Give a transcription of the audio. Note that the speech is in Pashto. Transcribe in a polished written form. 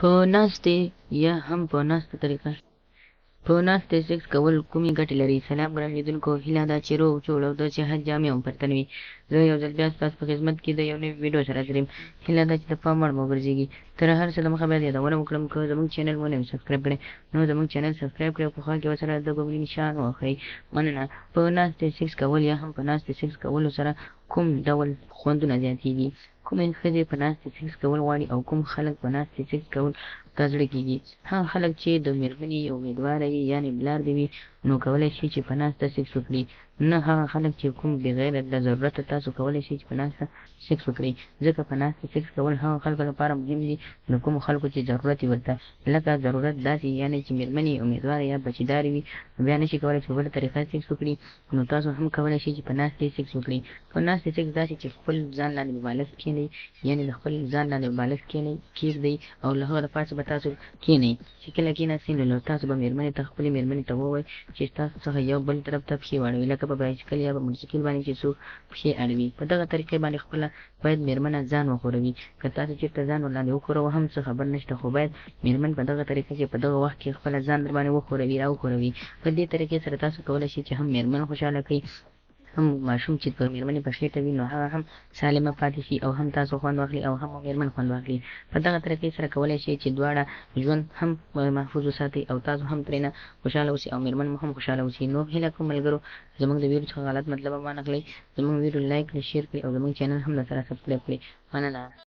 په ناستې یا هم په ناسته طریقه په ناستې سیکس کول کومې ګټې لري؟ سلام ګران لیدونکو، هیله ده چې روغ جوړ او د صحت جامې هم پرتن وي. زه یو ځل بیا ستاسو په خدمت کې د یو نوي ویډیو سره حاضر یم. هیله ده چې د پام وړ مو وګرځېږي. تر هر څه دمخه باید یادونه وکړم، که زموږ چینل مو نه وي سبسکرایب کړی نو زموږ چینل سبسکرایب کړئ او په خوا کې ورسره د بغلي نشان ووهئ. مننه. په ناستې سیکس کول یا هم په ناستې سیکس کولو سره کوم ډول خوندونه زیاتېږي؟ کومې ښځې په ناستې سیکس کول غواړي او کوم خلک په ناستې سیکس کول ته زړه کېږي؟ هغه خلک چې د مېرمنې امیدواره وي یعنې بلار دې وي نو کولی شي چې په ناسته سیکس وکړي، نه هغه خلک چې کوم بغیر له ضرورته تاسو کولی شئ چې په ناسته سیکس وکړئ، ځکه په ناسته سیکس کول هغه خلکو لپاره مهم دي د کومو خلکو چې ضرورت یې ورته، لکه ضرورت داسې یعنې چې مېرمنې امیدواره یا بچیدارې وي نو بیا نشي کولی چې په بله طریقه سیکس وکړي، نو تاسو هم کولی شئ چې په ناستې سیکس وکړئ. په ناستې سیکس داسې چې خپل ځان لاندې به بالښت کښېنئ، یعنې د خپل ځان لاندې به بالښت کېږدئ او له هغه د پاسه به تاسو کښېنئ. چې کله کښېناستئ نو تاسو به مېرمنې ته خپلې مېرمنې ته ووایئ چې ستاسو څخه یو بل طرف ته پښې واړوي، لکه په بایسکل یا په موټرسایکل باندې چې څوک پښې اړوي. په دغه طریقې باندې خپله باید مېرمنه ځان وښوروي. که تاسو چېرته ځان ورلاندې وښوروه هم څه خبر نشته، خو باید مېرمن په دغه طریقه چې په دغه وخت کې خپله ځان در باندې وښوروي راوښوروي. په دې طریقې سره تاسو کولی شئ چې هم مېرمن خوشحاله کړئ، هم ماشوم چې په مېرمنې په خېټه وي نو هغه هم سالمه پاتې شي او هم تاسو خوند واخلي او هم مېرمن خوند واخلي. په دغه طریقې سره کولی شئ چې دواړه ژوند هم محفوظ وساتئ او تاسو هم ترېنه خوشحاله اوسئ او مېرمن مو هم خوشحاله اوسي. نو هیله کوم ملګرو زموږ د ویډیو څخه غلط مطلب مه واخلئ، زموږ ویډیو لایک کړئ، شیر کړئ او زموږ چینل هم درسره سبسکرایب کړئ. مننه.